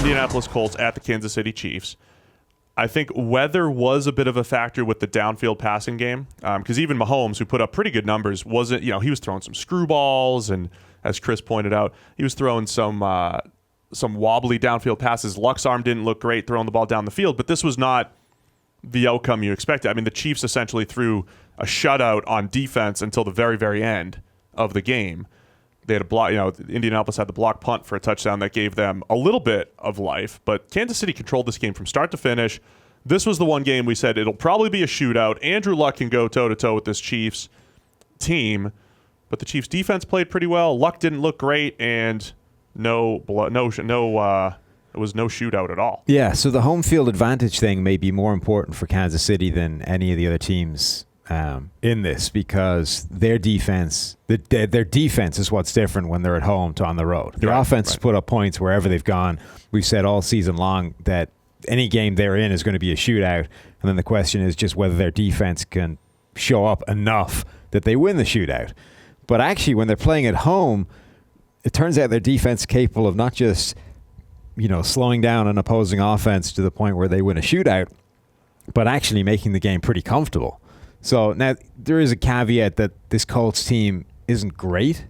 Indianapolis Colts at the Kansas City Chiefs. I think weather was a bit of a factor with the downfield passing game because even Mahomes, who put up pretty good numbers, wasn't, he was throwing some screwballs, and as Chris pointed out, he was throwing some wobbly downfield passes. Luck's arm didn't look great throwing the ball down the field, but this was not the outcome you expected. I mean, the Chiefs essentially threw a shutout on defense until the very, very end of the game. They had a block, Indianapolis had the block punt for a touchdown that gave them a little bit of life, but Kansas City controlled this game from start to finish. This was the one game we said it'll probably be a shootout. Andrew Luck can go toe-to-toe with this Chiefs team, but the Chiefs defense played pretty well. Luck didn't look great, and it was no shootout at all. Yeah, so the home field advantage thing may be more important for Kansas City than any of the other teams in this, because their defense is what's different when they're at home to on the road. Their offense has put up points wherever they've gone. We've said all season long that any game they're in is going to be a shootout, and then the question is just whether their defense can show up enough that they win the shootout. But actually, when they're playing at home, it turns out their defense is capable of not just slowing down an opposing offense to the point where they win a shootout, but actually making the game pretty comfortable. So now there is a caveat that this Colts team isn't great.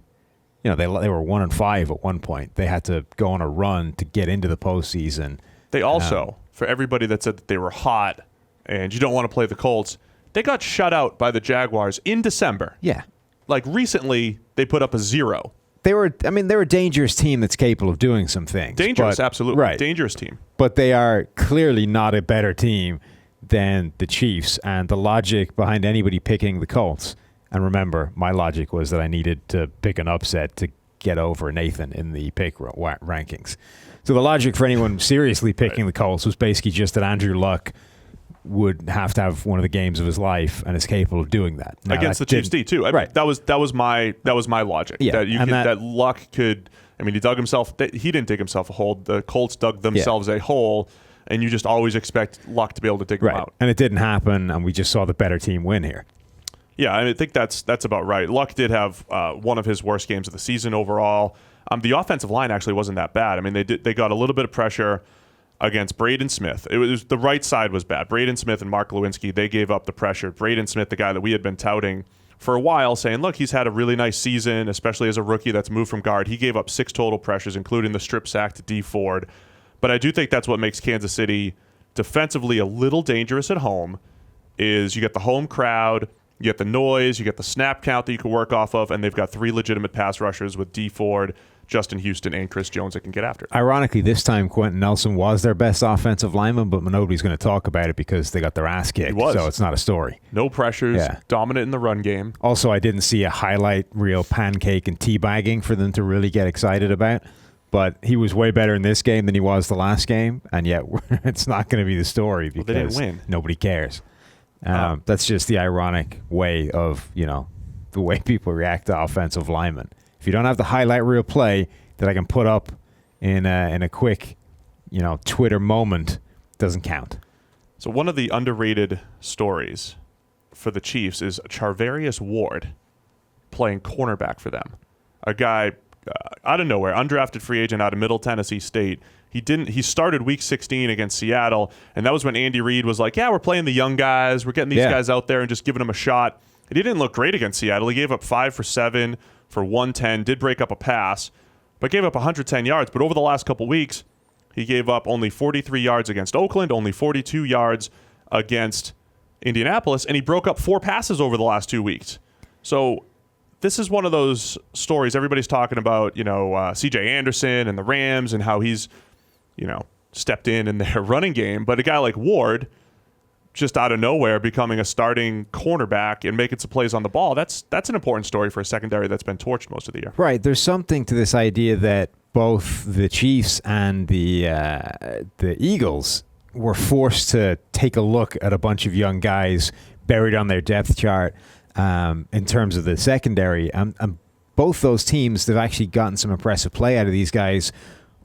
They were 1-5 at one point. They had to go on a run to get into the postseason. They also, for everybody that said that they were hot and you don't want to play the Colts, they got shut out by the Jaguars in December. Yeah. Like recently, they put up a 0. They're a dangerous team that's capable of doing some things. Dangerous, absolutely. Right. Dangerous team. But they are clearly not a better team than the Chiefs, and the logic behind anybody picking the Colts, and remember, my logic was that I needed to pick an upset to get over Nathan in the pick rankings. So the logic for anyone seriously picking the Colts was basically just that Andrew Luck would have to have one of the games of his life and is capable of doing that. Now, against the Chiefs D too. Right. That was my logic. Yeah, that Luck could. I mean, he didn't dig himself a hole. The Colts dug themselves a hole, and you just always expect Luck to be able to dig them out. And it didn't happen, and we just saw the better team win here. Yeah, I think that's about right. Luck did have one of his worst games of the season overall. The offensive line actually wasn't that bad. I mean, they got a little bit of pressure against Braden Smith. It was the right side was bad. Braden Smith and Mark Lewinsky, they gave up the pressure. Braden Smith, the guy that we had been touting for a while, saying, look, he's had a really nice season, especially as a rookie that's moved from guard. He gave up 6 total pressures, including the strip sack to D Ford. But I do think that's what makes Kansas City defensively a little dangerous at home, is you get the home crowd, you get the noise, you get the snap count that you can work off of, and they've got 3 legitimate pass rushers with D Ford, Justin Houston, and Chris Jones that can get after it. Ironically, this time Quentin Nelson was their best offensive lineman, but nobody's going to talk about it because they got their ass kicked, so it's not a story. No pressures, dominant in the run game. Also, I didn't see a highlight reel pancake and teabagging for them to really get excited about, but he was way better in this game than he was the last game, and yet it's not going to be the story because they didn't win. Nobody cares. That's just the ironic way of, the way people react to offensive linemen. If you don't have the highlight reel play that I can put up in a quick, Twitter moment, doesn't count. So one of the underrated stories for the Chiefs is Charvarius Ward playing cornerback for them. A guy out of nowhere, undrafted free agent out of Middle Tennessee State. He started week 16 against Seattle, and that was when Andy Reid was like, yeah, we're playing the young guys. We're getting these guys out there and just giving them a shot. And he didn't look great against Seattle. He gave up 5 for 7 for 110, did break up a pass, but gave up 110 yards. But over the last couple weeks, he gave up only 43 yards against Oakland, only 42 yards against Indianapolis, and he broke up 4 passes over the last 2 weeks. So this is one of those stories everybody's talking about, C.J. Anderson and the Rams and how he's, stepped in their running game. But a guy like Ward, just out of nowhere, becoming a starting cornerback and making some plays on the ball, that's an important story for a secondary that's been torched most of the year. Right. There's something to this idea that both the Chiefs and the Eagles were forced to take a look at a bunch of young guys buried on their depth chart in terms of the secondary. And both those teams, they've actually gotten some impressive play out of these guys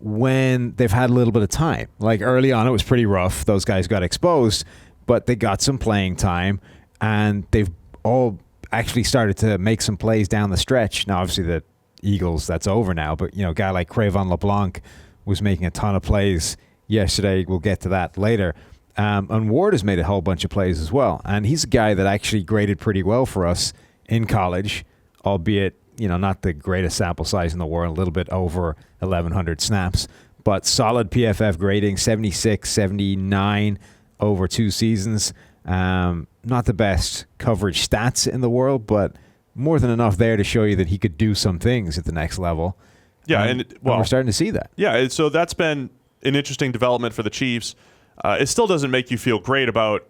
when they've had a little bit of time. Like early on, it was pretty rough. Those guys got exposed, but they got some playing time, and they've all actually started to make some plays down the stretch. Now, obviously, the Eagles, that's over now, but, a guy like Cravon LeBlanc was making a ton of plays yesterday. We'll get to that later. And Ward has made a whole bunch of plays as well. And he's a guy that actually graded pretty well for us in college, albeit, not the greatest sample size in the world, a little bit over 1,100 snaps. But solid PFF grading, 76, 79 over 2 seasons. Not the best coverage stats in the world, but more than enough there to show you that he could do some things at the next level. Yeah, and we're starting to see that. Yeah, so that's been an interesting development for the Chiefs. It still doesn't make you feel great about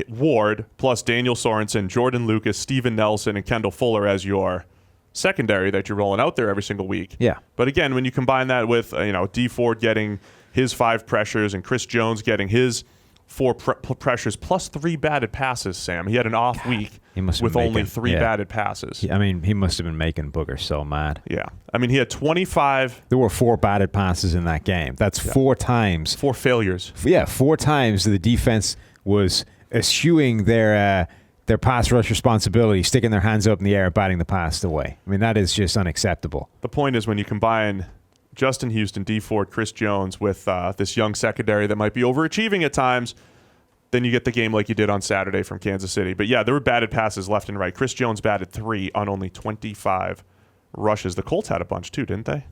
Ward plus Daniel Sorensen, Jordan Lucas, Steven Nelson, and Kendall Fuller as your secondary that you're rolling out there every single week. Yeah. But again, when you combine that with D Ford getting his 5 pressures and Chris Jones getting his 4 pressures plus 3 batted passes, Sam. He had an off week with only 3 batted passes. He must have been making Booger so mad. Yeah. He had 25. There were 4 batted passes in that game. That's 4 times. 4 failures. Yeah, 4 times the defense was eschewing their pass rush responsibility, sticking their hands up in the air, batting the pass away. That is just unacceptable. The point is when you combine Justin Houston, D Ford, Chris Jones with this young secondary that might be overachieving at times, then you get the game like you did on Saturday from Kansas City. But yeah, there were batted passes left and right. Chris Jones batted 3 on only 25 rushes. The Colts had a bunch too, didn't they?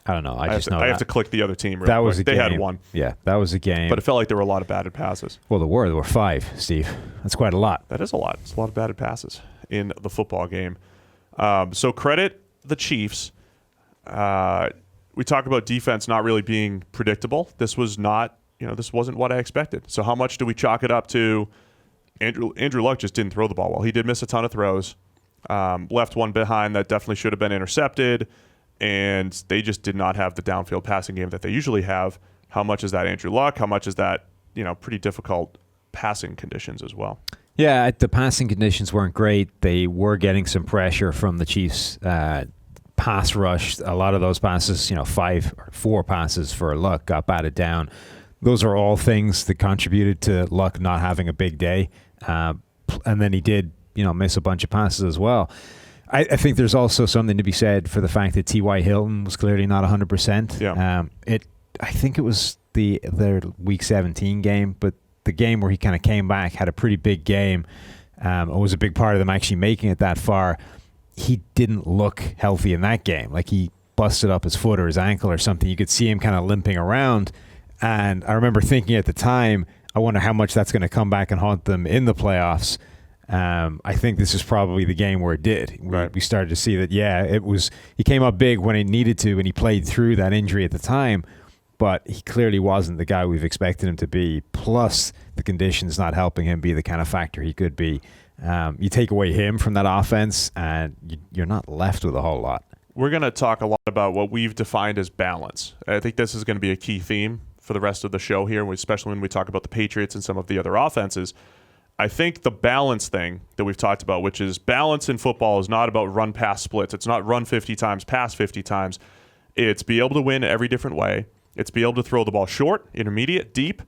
I don't know. I have to click the other team. That was quick. They had 1. Yeah, that was a game. But it felt like there were a lot of batted passes. Well, there were 5, Steve. That's quite a lot. That is a lot. It's a lot of batted passes in the football game. So credit the Chiefs. We talk about defense not really being predictable. This was not, this wasn't what I expected. So how much do we chalk it up to? Andrew Luck just didn't throw the ball well. He did miss a ton of throws. Left one behind that definitely should have been intercepted. And they just did not have the downfield passing game that they usually have. How much is that Andrew Luck? How much is that, pretty difficult passing conditions as well? Yeah, the passing conditions weren't great. They were getting some pressure from the Chiefs' pass rush. A lot of those passes, 4 passes for Luck got batted down. Those are all things that contributed to Luck not having a big day. And then he did, miss a bunch of passes as well. I think there's also something to be said for the fact that T.Y. Hilton was clearly not 100%. Yeah. I think it was their Week 17 game, but the game where he kind of came back, had a pretty big game. It was a big part of them actually making it that far. He didn't look healthy in that game. Like he busted up his foot or his ankle or something. You could see him kind of limping around. And I remember thinking at the time, I wonder how much that's going to come back and haunt them in the playoffs. I think this is probably the game where it did. We started to see that, it was. He came up big when he needed to, and he played through that injury at the time, but he clearly wasn't the guy we've expected him to be, plus the conditions not helping him be the kind of factor he could be. You take away him from that offense, and you're not left with a whole lot. We're going to talk a lot about what we've defined as balance. I think this is going to be a key theme for the rest of the show here, especially when we talk about the Patriots and some of the other offenses. I think the balance thing that we've talked about, which is balance in football, is not about run-pass splits. It's not run 50 times, pass 50 times. It's be able to win every different way. It's be able to throw the ball short, intermediate, deep,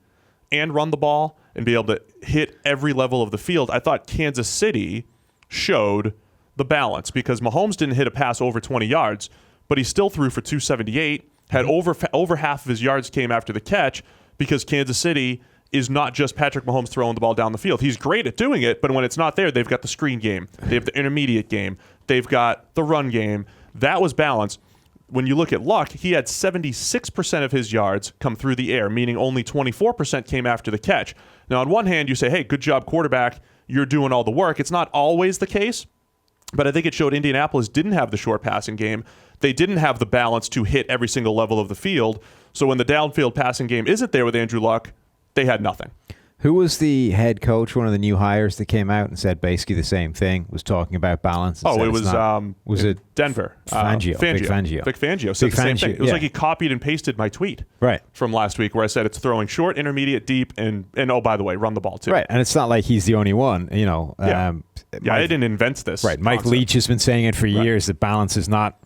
and run the ball, and be able to hit every level of the field. I thought Kansas City showed the balance because Mahomes didn't hit a pass over 20 yards, but he still threw for 278, had over half of his yards came after the catch because Kansas City is not just Patrick Mahomes throwing the ball down the field. He's great at doing it, but when it's not there, they've got the screen game. They have the intermediate game. They've got the run game. That was balance. When you look at Luck, he had 76% of his yards come through the air, meaning only 24% came after the catch. Now, on one hand, you say, hey, good job, quarterback. You're doing all the work. It's not always the case, but I think it showed Indianapolis didn't have the short passing game. They didn't have the balance to hit every single level of the field. So when the downfield passing game isn't there with Andrew Luck, they had nothing. Who was the head coach, one of the new hires that came out and said basically the same thing, was talking about balance? Oh, it was it Denver? Fangio. Vic Fangio said the same thing. It was like he copied and pasted my tweet from last week where I said it's throwing short, intermediate, deep, and oh, by the way, run the ball too. Right, and it's not like he's the only one, I didn't invent this. Right, Mike Leach has been saying it for years that balance is not.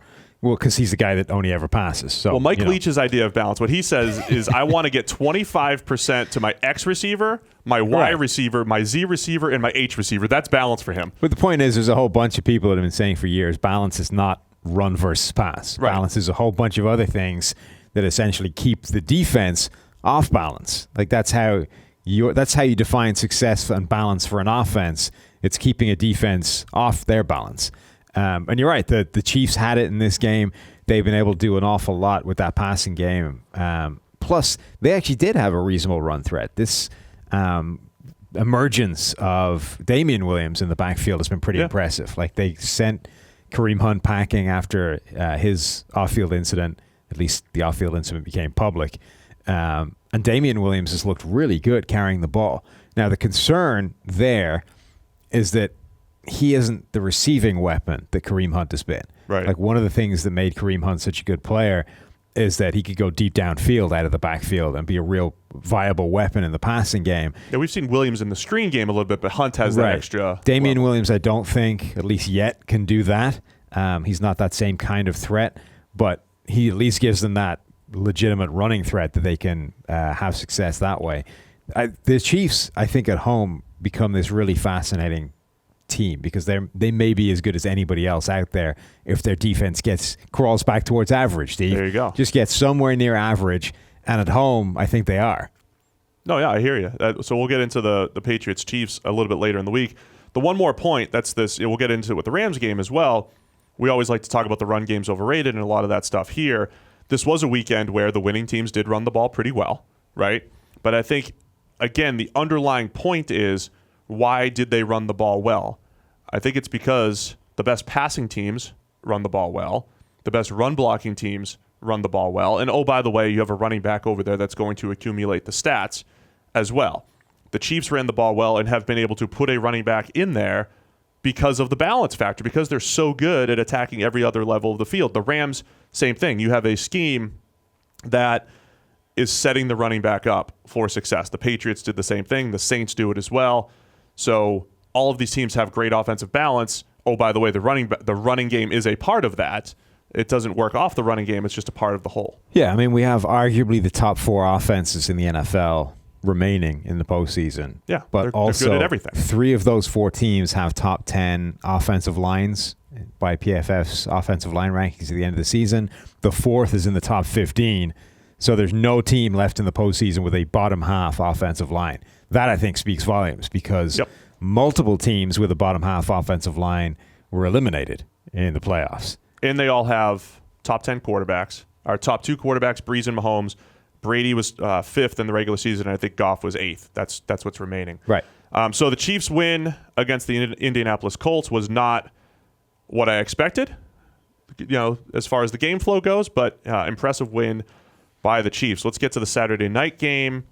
Well, because he's the guy that only ever passes. So, Mike Leach's idea of balance, what he says is I want to get 25% to my X receiver, my Y receiver, my Z receiver, and my H receiver. That's balance for him. But the point is there's a whole bunch of people that have been saying for years balance is not run versus pass. Right. Balance is a whole bunch of other things that essentially keep the defense off balance. Like that's how you define success and balance for an offense. It's keeping a defense off their balance. And you're right, the Chiefs had it in this game. They've been able to do an awful lot with that passing game. Plus, they actually did have a reasonable run threat. This emergence of Damian Williams in the backfield has been pretty impressive. Like they sent Kareem Hunt packing after his off-field incident. At least the off-field incident became public. And Damian Williams has looked really good carrying the ball. Now, the concern there is that he isn't the receiving weapon that Kareem Hunt has been. Right. Like one of the things that made Kareem Hunt such a good player is that he could go deep downfield out of the backfield and be a real viable weapon in the passing game. Yeah, we've seen Williams in the screen game a little bit, but Hunt has that extra. Damian Williams, I don't think, at least yet, can do that. He's not that same kind of threat, but he at least gives them that legitimate running threat that they can have success that way. The Chiefs, I think, at home become this really fascinating team because they may be as good as anybody else out there if their defense crawls back towards average, Steve. There you go. Just gets somewhere near average, and at home, I think they are. No, yeah, I hear you. So we'll get into the Patriots-Chiefs a little bit later in the week. The one more point, that's this, we'll get into it with the Rams game as well. We always like to talk about the run game's overrated and a lot of that stuff here. This was a weekend where the winning teams did run the ball pretty well, right? But I think, again, the underlying point is, why did they run the ball well? I think it's because the best passing teams run the ball well. The best run blocking teams run the ball well. And, oh, by the way, you have a running back over there that's going to accumulate the stats as well. The Chiefs ran the ball well and have been able to put a running back in there because of the balance factor, because they're so good at attacking every other level of the field. The Rams, same thing. You have a scheme that is setting the running back up for success. The Patriots did the same thing. The Saints do it as well. So all of these teams have great offensive balance. Oh, by the way, the running game is a part of that. It doesn't work off the running game. It's just a part of the whole. Yeah, I mean, we have arguably the top 4 offenses in the NFL remaining in the postseason. Yeah, but they're also good at everything. 3 of those 4 teams have top 10 offensive lines by PFF's offensive line rankings at the end of the season. The 4th is in the top 15. So there's no team left in the postseason with a bottom half offensive line. That, I think, speaks volumes because multiple teams with a bottom half offensive line were eliminated in the playoffs. And they all have top 10 quarterbacks. Our top 2 quarterbacks, Breeze and Mahomes. Brady was 5th in the regular season, and I think Goff was 8th. That's what's remaining. Right. So the Chiefs' win against the Indianapolis Colts was not what I expected, as far as the game flow goes, but impressive win by the Chiefs. Let's get to the Saturday night game.